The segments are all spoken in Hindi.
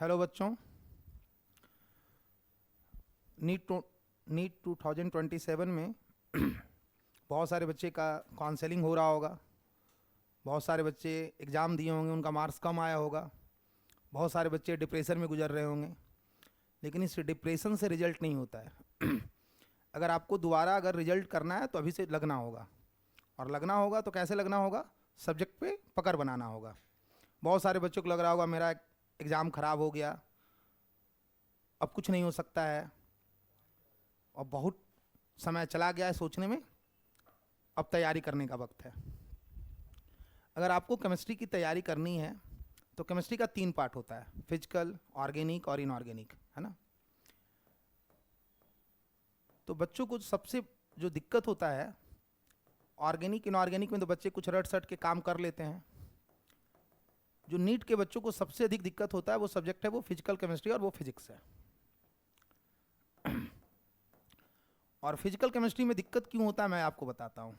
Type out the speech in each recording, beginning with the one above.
हेलो बच्चों, नीट 2027 में बहुत सारे बच्चे का काउंसलिंग हो रहा होगा। बहुत सारे बच्चे एग्ज़ाम दिए होंगे, उनका मार्क्स कम आया होगा। बहुत सारे बच्चे डिप्रेशन में गुजर रहे होंगे, लेकिन इस डिप्रेशन से रिजल्ट नहीं होता है। अगर आपको दोबारा अगर रिजल्ट करना है तो अभी से लगना होगा, और लगना होगा तो कैसे लगना होगा? सब्जेक्ट पे पकड़ बनाना होगा। बहुत सारे बच्चों को लग रहा होगा मेरा एग्ज़ाम ख़राब हो गया, अब कुछ नहीं हो सकता है, और बहुत समय चला गया है सोचने में, अब तैयारी करने का वक्त है। अगर आपको केमिस्ट्री की तैयारी करनी है तो केमिस्ट्री का 3 पार्ट होता है, फिजिकल, ऑर्गेनिक और इनऑर्गेनिक, है ना। तो बच्चों को सबसे जो दिक्कत होता है ऑर्गेनिक इनऑर्गेनिक में, तो बच्चे कुछ रट सट के काम कर लेते हैं। जो नीट के बच्चों को सबसे अधिक दिक्कत होता है वो सब्जेक्ट है, वो फिजिकल केमिस्ट्री और वो फिजिक्स है। और फिजिकल केमिस्ट्री में दिक्कत क्यों होता है मैं आपको बताता हूँ।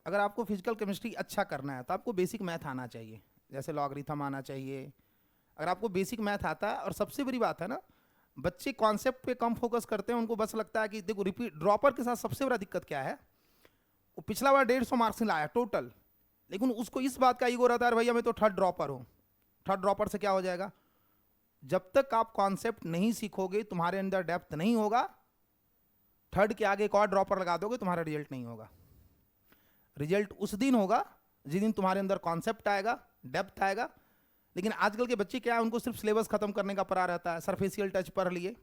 अगर आपको फिजिकल केमिस्ट्री अच्छा करना है तो आपको बेसिक मैथ आना चाहिए, जैसे लॉगरिथम आना चाहिए। अगर आपको बेसिक मैथ आता है, और सबसे बड़ी बात है ना, बच्चे कॉन्सेप्ट पे कम फोकस करते हैं, उनको बस लगता है कि देखो रिपीट। ड्रॉपर के साथ सबसे बड़ा दिक्कत क्या है, वो पिछला बार 150 मार्क्स लाया टोटल, लेकिन उसको इस बात का ईगो रहता है भैया मैं तो थर्ड ड्रॉपर हूँ। थर्ड ड्रॉपर से क्या हो जाएगा? जब तक आप कॉन्सेप्ट नहीं सीखोगे, तुम्हारे अंदर डेप्थ नहीं होगा, थर्ड के आगे एक और ड्रॉपर लगा दोगे, तुम्हारा रिजल्ट नहीं होगा। रिजल्ट उस दिन होगा जिस दिन तुम्हारे अंदर कॉन्सेप्ट आएगा, डेप्थ आएगा। लेकिन आजकल के बच्चे क्या है, उनको सिर्फ सिलेबस खत्म करने का पड़ा रहता है, सरफेशियल टच पढ़ लिए।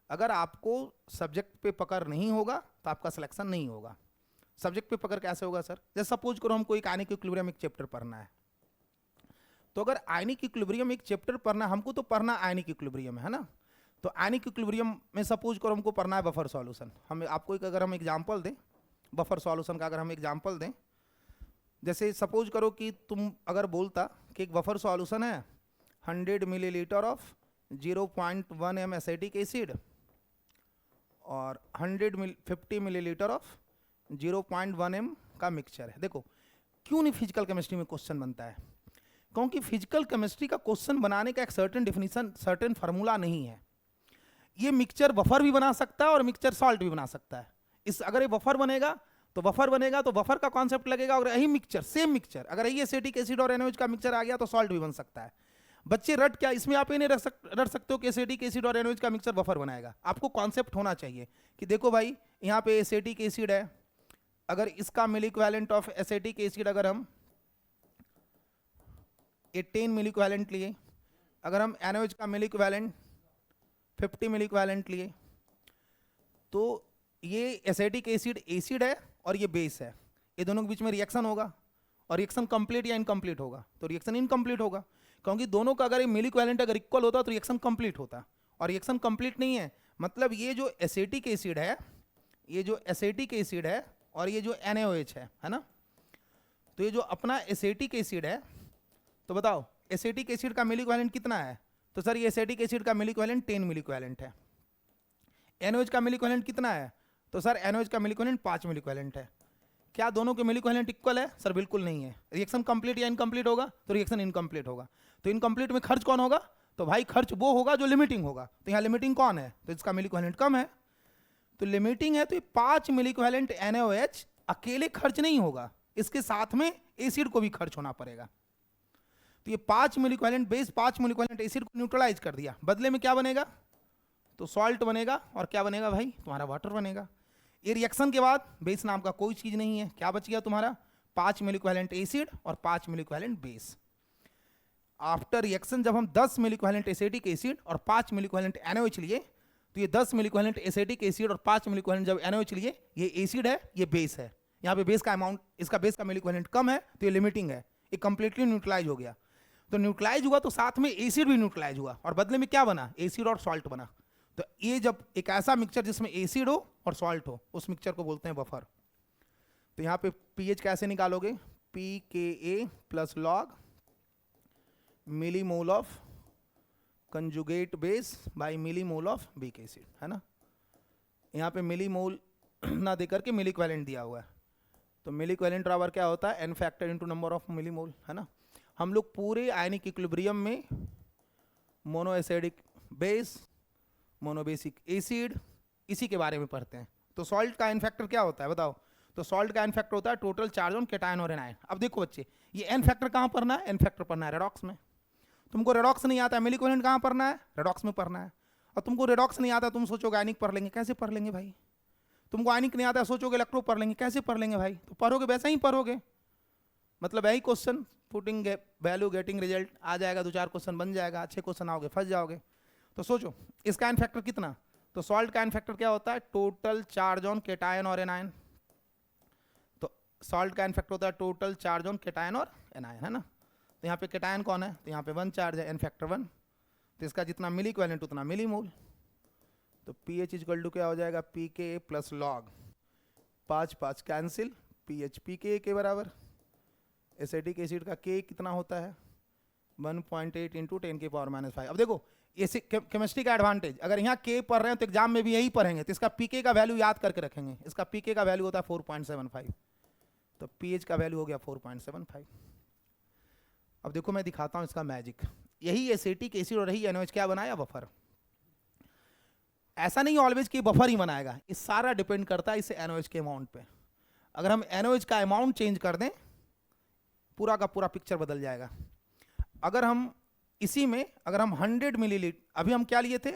अगर आपको सब्जेक्ट पे पकड़ नहीं होगा तो आपका सिलेक्शन नहीं होगा। सब्जेक्ट पे पकड़ कैसे होगा सर? जैसे सपोज करो हमको एक आयनिक इक्विलिब्रियम एक चैप्टर पढ़ना है, तो अगर आयनिक इक्विलिब्रियम एक चैप्टर पढ़ना, हमको तो पढ़ना आयनिक इक्विलिब्रियम है ना। तो आयनिक इक्विलिब्रियम में सपोज करो हमको पढ़ना है बफर सॉल्यूशन। हम आपको एक अगर हम एग्जांपल दें बफर सॉल्यूशन का, अगर हम एग्जांपल दें, जैसे सपोज करो कि तुम अगर बोलता कि एक बफर सॉल्यूशन है 100 millilitre of 0.1 m acetic acid और 50 मिलीलीटर ऑफ 0.1 m का मिक्सचर है। देखो क्यों नहीं फिजिकल केमिस्ट्री में क्वेश्चन बनता है, क्योंकि फिजिकल केमिस्ट्री का क्वेश्चन बनाने का एक सर्टेन डिफिनीशन, सर्टेन फार्मूला नहीं है। ये मिक्सचर बफर भी बना सकता है और मिक्सचर सॉल्ट भी बना सकता है। इस अगर ये बफर बनेगा तो बफर का कॉन्सेप्ट लगेगा, और यही मिक्सचर, सेम मिक्सचर, अगर यही एसिटिक एसिड और NaOH का मिक्सचर आ गया तो सॉल्ट भी बन सकता है। बच्चे रट क्या, इसमें आप ये नहीं रट सकते हो कि एसिटिक एसिड और NaOH का मिक्सचर बफर बनाएगा। आपको कॉन्सेप्ट होना चाहिए कि देखो भाई यहाँ पे एसिटिक एसिड है, अगर इसका मिली इक्विवेलेंट ऑफ एसिटिक एसिड अगर हम 18 मिली इक्विवेलेंट लिए, अगर हम NaOH का मिली इक्विवेलेंट 50 मिली इक्विवेलेंट लिए, तो ये एसिटिक एसिड एसिड है और ये बेस है, ये दोनों के बीच में रिएक्शन होगा, और रिएक्शन कंप्लीट या इनकम्प्लीट होगा? तो रिएक्शन इनकम्प्लीट होगा, क्योंकि दोनों का अगर मिली इक्विवेलेंट अगर इक्वल होता तो रिएक्शन कंप्लीट होता, और रिएक्शन कंप्लीट नहीं है। मतलब ये जो एसिटिक एसिड है, ये जो एसिटिक एसिड है और ये जो NaOH है ना, तो ये जो अपना एसिटिक एसिड है, तो बताओ एसिटिक एसिड का मिली इक्विवेलेंट कितना है? तो सर ये एसिटिक एसिड का मिली इक्विवेलेंट 10 मिली इक्विवेलेंट है। NaOH का मिली इक्विवेलेंट कितना है? तो सर NaOH का मिली इक्विवेलेंट 5 मिली इक्विवेलेंट है। क्या दोनों के मिली इक्विवेलेंट इक्वल है? सर बिल्कुल नहीं है। रिएक्शन कंप्लीट या इनकम्प्लीट होगा? तो रिएक्शन इनकम्प्लीट होगा। तो इनकम्प्लीट में खर्च कौन होगा? तो भाई खर्च वो होगा जो लिमिटिंग होगा। तो यहाँ लिमिटिंग कौन है? तो इसका मिली इक्विवेलेंट कम है, तो लिमिटिंग है, तो ये 5 मिली इक्विवेलेंट NaOH अकेले खर्च नहीं होगा, इसके साथ में एसिड को भी खर्च होना पड़ेगा। तो ये 5 मिली इक्विवेलेंट बेस 5 मिली इक्विवेलेंट एसिड को न्यूट्रलाइज कर दिया, बदले में क्या बनेगा? तो सॉल्ट बनेगा, और क्या बनेगा भाई? तुम्हारा वाटर बनेगा। ये रिएक्शन के बाद बेस नाम का कोई चीज नहीं है, क्या बच गया तुम्हारा? 5 मिली इक्विवेलेंट एसिड और 5 मिली इक्विवेलेंट बेस। आफ्टर रिएक्शन जब हम 10 मिली इक्विवेलेंट एसिटिक एसिड और 5 मिली इक्विवेलेंट NaOH लिए, तो ये 10 मिली इक्विवेलेंट एसिटिक एसिड और 5 मिली इक्विवेलेंट जब NaOH लिए, ये एसिड है, ये बेस है। यहाँ पे बेस का अमाउंट, इसका बेस का मिली इक्विवेलेंट कम है, तो ये लिमिटिंग है, ये कंप्लीटली न्यूट्रलाइज हो गया। तो न्यूट्रलाइज हुआ तो साथ में एसिड भी न्यूट्रलाइज हुआ, और बदले में क्या बना? एसिड और सॉल्ट बना। तो ये जब एक ऐसा मिक्सचर जिसमें एसिड हो और सॉल्ट हो, उस मिक्सचर को बोलते हैं बफर। तो यहाँ पे pH कैसे निकालोगे? pKa plus log millimole of conjugate base by millimole of weak acid, है ना। यहाँ पे मिलीमोल ना देकर के मिली इक्विवेलेंट दिया हुआ है, तो मिली इक्विवेलेंट बराबर क्या होता है? n factor into number of millimole, है ना। हम लोग पूरे आयनिक इक्विलिब्रियम में mono acidic base, mono basic acid, इसी के बारे में पढ़ते हैं। तो सॉल्ट का एन फैक्टर क्या होता है बताओ? तो सॉल्ट का एन फैक्टर होता है टोटल चार्ज ऑन कैटायन और एनायन। अब देखो बच्चे, ये एन फैक्टर कहाँ पढ़ना है? एन फैक्टर पढ़ना है रेडॉक्स में। तुमको रेडॉक्स नहीं आता है, मिल इक्विवेलेंट कहाँ पढ़ना है? रेडॉक्स में पढ़ना है। और तुमको रेडॉक्स नहीं आता, तुम सोचोगे आयनिक पढ़ लेंगे, कैसे पढ़ लेंगे भाई? तुमको आयनिक नहीं आता, सोचोगे इलेक्ट्रो पढ़ लेंगे, कैसे पढ़ लेंगे भाई? तो पढ़ोगे वैसा ही पढ़ोगे, मतलब यही question putting value getting result आ जाएगा, 2-4 क्वेश्चन बन जाएगा, अच्छे क्वेश्चन आओगे फंस जाओगे। तो सोचो इसका एन फैक्टर कितना? तो सॉल्ट का एन फैक्टर क्या होता है? टोटल चार्ज ऑन कैटायन और एनायन। तो सॉल्ट का एन फैक्टर होता है टोटल चार्ज ऑन कैटायन और एनायन, है ना? तो यहाँ पे कैटायन कौन है? तो यहाँ पे 1 चार्ज है, एन फैक्टर 1। तो इसका जितना मिली इक्विवेलेंट उतना मिली मोल। तो पीएच इक्वल टू क्या हो जाएगा? पीके प्लस लॉग 5-5 कैंसिल, पीएच पीके के बराबर। एसिटिक एसिड का के कितना होता है? 1.8 इंटू 10⁻⁵। अब देखो ये केमिस्ट्री का एडवांटेज, अगर यहाँ के पढ़ रहे हैं तो एग्जाम में भी यही पढ़ेंगे, तो इसका पीके का वैल्यू याद करके रखेंगे। इसका पीके का वैल्यू होता है 4.75, तो पीएच का वैल्यू हो गया 4.75। अब देखो मैं दिखाता हूँ इसका मैजिक। यही एसिटिक एसिड और यही एनओएच क्या बनाया? बफर। ऐसा नहीं ऑलवेज कि बफर ही बनाएगा, ये सारा डिपेंड करता है इस एनओएच के अमाउंट पे। अगर हम एनओएच का अमाउंट चेंज कर दें, पूरा का पूरा पिक्चर बदल जाएगा। अगर हम इसी में अगर हम 100 मिलीलीटर, अभी हम क्या लिए थे?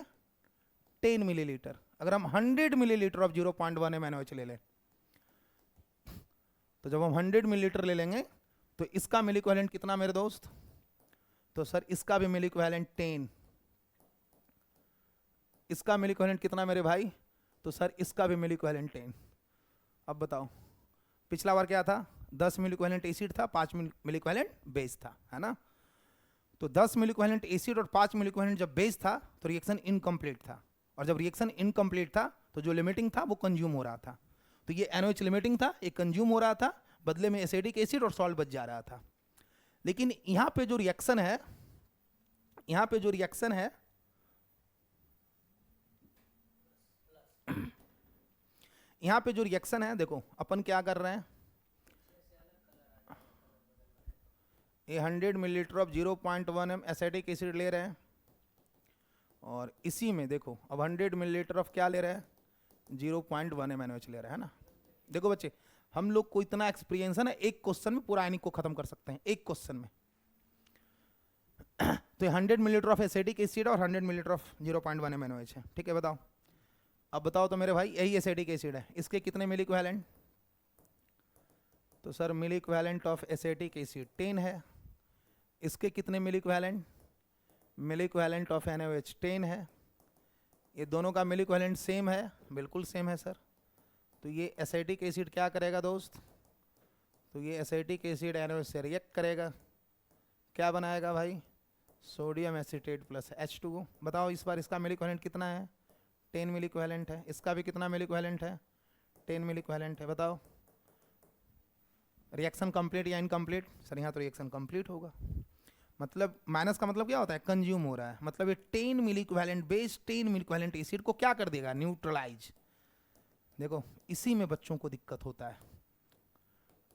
10 मिलीलीटर। अगर हम 100 मिलीलीटर ऑफ 0.1 m NaOH ले लें, तो जब हम 100 मिलीलीटर ले लेंगे तो इसका मिल इक्विवेलेंट कितना मेरे दोस्त? तो सर इसका भी मिल इक्विवेलेंट 10। इसका मिल इक्विवेलेंट कितना मेरे भाई? तो सर इसका भी मिल इक्विवेलेंट 10। अब बताओ पिछला बार क्या था? 10 मिल इक्विवेलेंट एसिड था, 5 मिल इक्विवेलेंट बेस था, है ना? तो 10 मिल इक्विवेलेंट एसिड और 5 मिल इक्विवेलेंट जब बेस था तो रिएक्शन इनकम्प्लीट था, और जब रिएक्शन इनकम्प्लीट था तो जो लिमिटिंग था वो कंज्यूम हो रहा था। तो ये एनओएच लिमिटिंग था, ये कंज्यूम हो रहा था, बदले में एसिडिक एसिड और सॉल्ट बच जा रहा था। लेकिन यहाँ पे जो रिएक्शन है, यहाँ पे जो रिएक्शन है, यहाँ पे जो रिएक्शन है, देखो अपन क्या कर रहे हैं, ये 100 millilitre of 0.1 m acetic acid ले रहे हैं, और इसी में देखो अब 100 मिलीलीटर ऑफ क्या ले रहे हैं? 0.1 m NaOH ले रहे हैं ना। देखो बच्चे हम लोग को इतना एक्सपीरियंस है ना, एक क्वेश्चन में पूरा आयनिक को खत्म कर सकते हैं, एक क्वेश्चन में। तो 100 मिलीलीटर ऑफ एसिटिक एसिड और 100 मिलीलीटर ऑफ 0.1 m NaOH है, ठीक है? बताओ, अब बताओ तो मेरे भाई यही एसिटिक एसिड है, इसके कितने मिल इक्विवेलेंट? तो sir mil equivalent of acetic acid 10 है। इसके कितने mil equivalent? Mil equivalent of NaOH 10 है। ये दोनों का मिल इक्विवेलेंट सेम है, बिल्कुल सेम है सर। तो ये एसिटिक एसिड क्या करेगा दोस्त? तो ये एसिटिक एसिड NaOH से रिएक्ट करेगा, क्या बनाएगा भाई? Sodium acetate plus H2O। बताओ इस बार इसका मिल इक्विवेलेंट कितना है? 10 मिल इक्विवेलेंट है। इसका भी कितना मिल इक्विवेलेंट है? 10 मिल इक्विवेलेंट है। बताओ रिएक्शन कंप्लीट या इनकम्प्लीट? सर यहाँ तो रिएक्शन कंप्लीट होगा, मतलब माइनस का मतलब क्या होता है? कंज्यूम हो रहा है, मतलब ये 10 मिल इक्विवेलेंट बेस 10 मिल इक्विवेलेंट एसिड को क्या कर देगा? न्यूट्रलाइज। देखो इसी में बच्चों को दिक्कत होता है।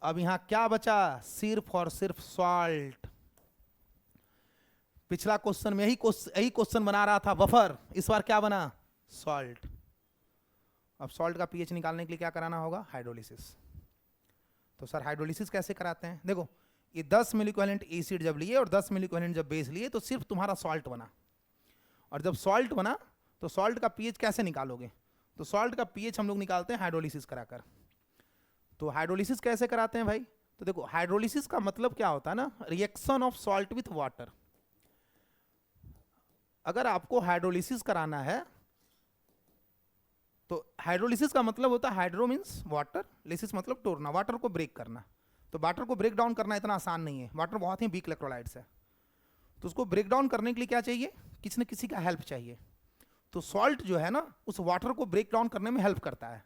अब यहाँ क्या बचा? सिर्फ और सिर्फ सॉल्ट। पिछला क्वेश्चन में यही क्वेश्चन बना रहा था बफर, इस बार क्या बना? सॉल्ट। अब सॉल्ट का पीएच निकालने के लिए क्या कराना होगा? हाइड्रोलिसिस। तो सर हाइड्रोलिसिस कैसे कराते हैं? देखो ये 10 मिल इक्विवेलेंट एसिड जब लिए और 10 मिल इक्विवेलेंट जब बेस लिए तो सिर्फ तुम्हारा सॉल्ट बना, और जब सॉल्ट बना तो सॉल्ट का पीएच कैसे निकालोगे? तो सॉल्ट का पीएच हम लोग निकालते हैं हाइड्रोलिसिस कराकर। तो हाइड्रोलिसिस कैसे कराते हैं भाई? तो देखो हाइड्रोलिसिस का मतलब क्या होता है ना, reaction of salt with water. अगर आपको हाइड्रोलिसिस कराना है तो हाइड्रोलिसिस का मतलब होता है, हाइड्रो मीन्स वाटर, लिसिस मतलब तोड़ना, वाटर को ब्रेक करना। तो वाटर को ब्रेक डाउन करना इतना आसान नहीं है, वाटर बहुत ही वीक इलेक्ट्रोलाइट्स है। तो उसको ब्रेक डाउन करने के लिए क्या चाहिए? किसी न किसी का हेल्प चाहिए। तो सॉल्ट जो है ना उस वाटर को ब्रेक डाउन करने में हेल्प करता है।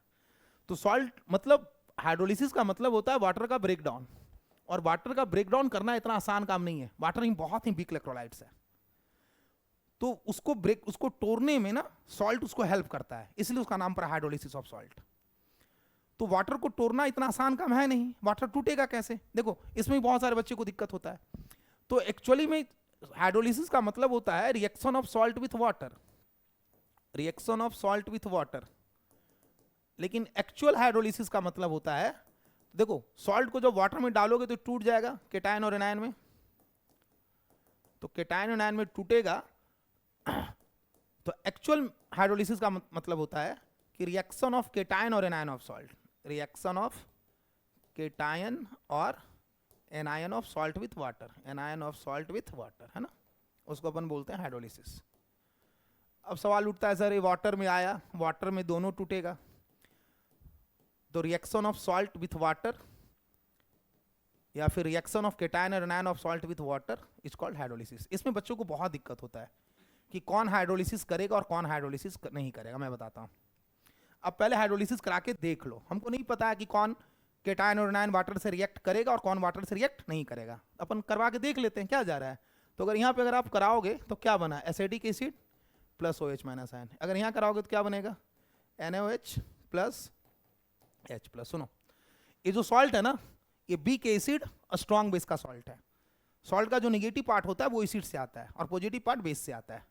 तो सॉल्ट मतलब हाइड्रोलिसिस का मतलब होता है वाटर का ब्रेक डाउन, और वाटर का ब्रेक डाउन करना इतना आसान काम नहीं है, वाटर ही बहुत ही वीक इलेक्ट्रोलाइट्स है। तो उसको तोड़ने में ना सॉल्ट उसको हेल्प करता है, इसलिए उसका नाम पड़ा हाइड्रोलिसिस ऑफ सॉल्ट। तो वाटर को तोड़ना इतना आसान काम है नहीं, वाटर टूटेगा कैसे? देखो इसमें बहुत सारे बच्चे को दिक्कत होता है। तो एक्चुअली में हाइड्रोलिसिस का मतलब होता है reaction of salt with water, reaction of salt with water. लेकिन एक्चुअल हाइड्रोलिसिस का मतलब होता है, देखो सॉल्ट को जब वाटर में डालोगे तो टूट जाएगा केटायन और एनायन में, तो केटायन और एनायन में टूटेगा। तो एक्चुअल हाइड्रोलिसिस का मतलब होता है कि रिएक्शन ऑफ केटायन और anion of salt, reaction of cation और anion of salt with water, anion of salt with water, है ना, उसको अपन बोलते हैं हाइड्रोलिसिस। अब सवाल उठता है सर ये वाटर में आया, वाटर में दोनों टूटेगा, तो reaction of salt with water या फिर रिएक्शन ऑफ केटायन और anion of salt with water is called hydrolysis. इसमें बच्चों को बहुत दिक्कत होता है कि कौन हाइड्रोलिसिस करेगा और कौन हाइड्रोलिसिस नहीं करेगा। मैं बताता हूँ, अब पहले हाइड्रोलिसिस करा के देख लो। हमको नहीं पता है कि कौन केटायन और एनायन वाटर से रिएक्ट करेगा और कौन वाटर से रिएक्ट नहीं करेगा, अपन करवा के देख लेते हैं क्या जा रहा है। तो अगर यहाँ पे अगर आप कराओगे तो क्या बना, acetic acid plus OH minus ion. अगर यहाँ कराओगे तो क्या बनेगा, NaOH प्लस H प्लस। सुनो, ये जो सॉल्ट है ना, ये वीक एसिड और स्ट्रॉन्ग बेस का सॉल्ट है। सॉल्ट का जो निगेटिव पार्ट होता है वो एसिड से आता है और पॉजिटिव पार्ट बेस से आता है।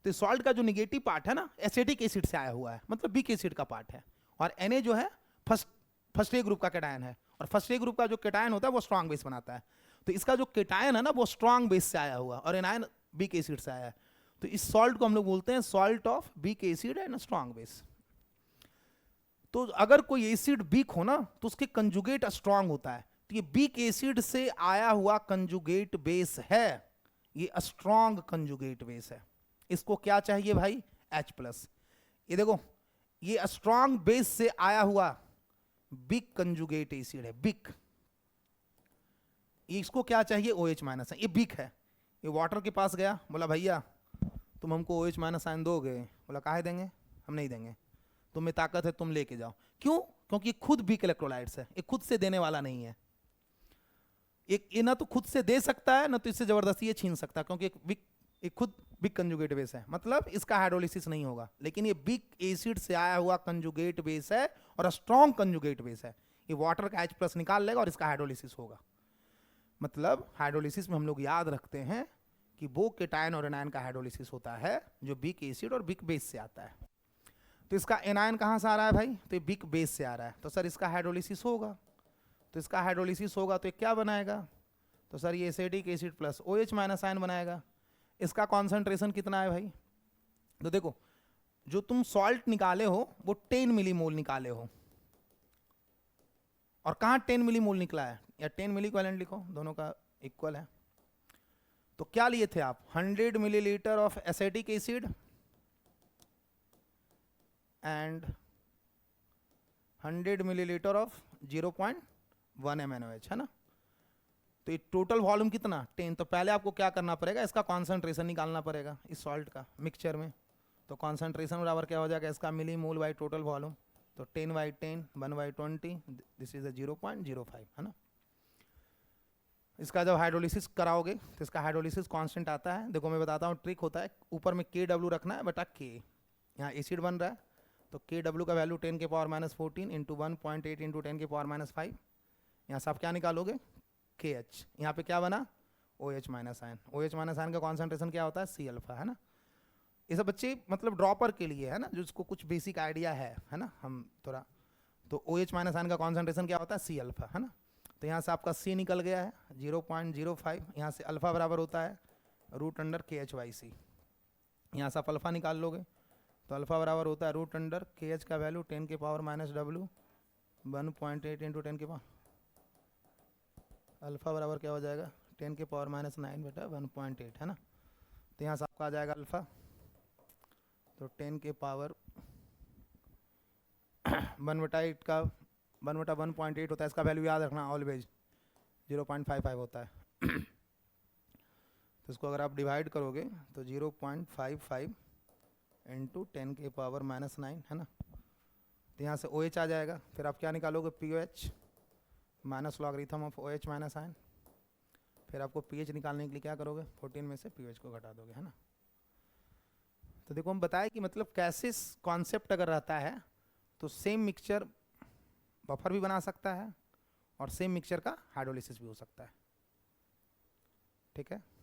तो सॉल्ट का जो निगेटिव पार्ट है ना, एसिटिक एसिड से आया हुआ है, मतलब वीक एसिड का पार्ट है। और Na जो है फर्स्ट ए ग्रुप का केटायन है, और फर्स्ट ए ग्रुप का जो केटायन होता है वो स्ट्रॉन्ग बेस बनाता है। तो इसका जो केटायन है ना वो स्ट्रॉन्ग बेस से आया हुआ, और एनायन वीक एसिड से आया है। तो इस सॉल्ट को हम लोग बोलते हैं salt of weak acid and strong base. तो अगर कोई एसिड वीक हो ना तो उसके कंजुगेट स्ट्रॉन्ग होता है। तो ये वीक एसिड से आया हुआ कंजुगेट बेस है, ये स्ट्रॉन्ग कंजुगेट बेस है। इसको क्या चाहिए भाई, H प्लस। ये देखो, ये स्ट्रॉन्ग बेस से आया हुआ वीक कंजुगेट एसिड है, वीक। इसको क्या चाहिए, OH माइनस है, ये वीक है। ये वाटर के पास गया, बोला भैया तुम हमको OH माइनस आयन दोगे, बोला काहे देंगे, हम नहीं देंगे, तुम में ताकत है तुम लेके जाओ। क्यों, क्योंकि खुद वीक इलेक्ट्रोलाइट्स है, ये खुद से देने वाला नहीं है। ये ना तो खुद से दे सकता है ना तो इससे जबरदस्ती ये छीन सकता है, क्योंकि एक खुद वीक कंजुगेट बेस है, मतलब इसका हाइड्रोलिसिस नहीं होगा। लेकिन ये वीक एसिड से आया हुआ कंजुगेट बेस है और स्ट्रॉन्ग कंजुगेट बेस है, ये वाटर का H प्लस निकाल लेगा और इसका हाइड्रोलिसिस होगा। मतलब हाइड्रोलिसिस में हम लोग याद रखते हैं कि वो केटायन और एनायन का हाइड्रोलिसिस होता है जो वीक एसिड और वीक बेस से आता है। तो इसका एनायन कहाँ से आ रहा है भाई, तो ये वीक बेस से आ रहा है, तो सर इसका हाइड्रोलिसिस होगा। तो इसका हाइड्रोलिसिस होगा तो ये क्या बनाएगा, तो सर ये acetic acid plus OH minus ion बनाएगा। इसका कॉन्सेंट्रेशन कितना है भाई, तो देखो जो तुम सॉल्ट निकाले हो वो 10 मिलीमोल निकाले हो, और कहाँ 10 मिलीमोल निकला है, या 10 मिली इक्विवेलेंट लिखो, दोनों का इक्वल है। तो क्या लिए थे आप, 100 millilitre of acetic acid and 100 millilitre of 0.1 MnOH, है ना। तो ये टोटल वॉल्यूम कितना, 10। तो पहले आपको क्या करना पड़ेगा, इसका कॉन्सेंट्रेशन निकालना पड़ेगा इस सॉल्ट का मिक्सचर में। तो कॉन्सेंट्रेशन बराबर क्या हो जाएगा, इसका मिली मोल बाई टोटल वॉल्यूम। तो 10/10 1/20, दिस इज 0.05, है ना। इसका जब हाइड्रोलिसिस कराओगे तो इसका हाइड्रोलिसिस कांस्टेंट आता है। देखो मैं बताता हूँ, ट्रिक होता है, ऊपर में KW रखना है बटा K। यहाँ एसिड बन रहा है तो KW का वैल्यू 10 के पावर -14 इंटू 1.8 इंटू 10 के पावर -5। यहाँ से आप क्या निकालोगे, KH। यहाँ पे क्या बना, OH minus ion. OH minus ion का कॉन्सेंट्रेशन क्या होता है, C अल्फा, है ना। ये सब बच्चे मतलब ड्रॉपर के लिए है ना, जिसको कुछ बेसिक आइडिया है ना, हम थोड़ा। तो OH माइनस आयन का कॉन्सेंट्रेशन क्या होता है, C अल्फा, है ना। तो यहाँ से आपका C निकल गया है 0.05। यहाँ से अल्फा बराबर होता है √KH/C। यहाँ से आप अल्फा निकाल लोगे तो अल्फा बराबर होता है √KH का वैल्यू 10 के पावर -W 1.8 इंटू 10 के पावर, अल्फा बराबर क्या हो जाएगा 10 के पावर -9 बटा 1.8, है ना। तो यहाँ से आपका आ जाएगा अल्फा, तो 10 के पावर 1/8 का 1/1.8 होता है, इसका वैल्यू याद रखना ऑलवेज 0.55 होता है। तो इसको अगर आप डिवाइड करोगे तो 0.55 इंटू 10 के पावर -9, है ना। तो यहाँ से OH आ जाएगा, फिर आप क्या निकालोगे, POH minus logarithm of OH minus ion. फिर आपको pH निकालने के लिए क्या करोगे, 14 में से POH को घटा दोगे, है ना। तो देखो हम बताए कि मतलब कैसे कॉन्सेप्ट अगर रहता है तो सेम मिक्सचर बफर भी बना सकता है और सेम मिक्सचर का हाइड्रोलिसिस भी हो सकता है। ठीक है।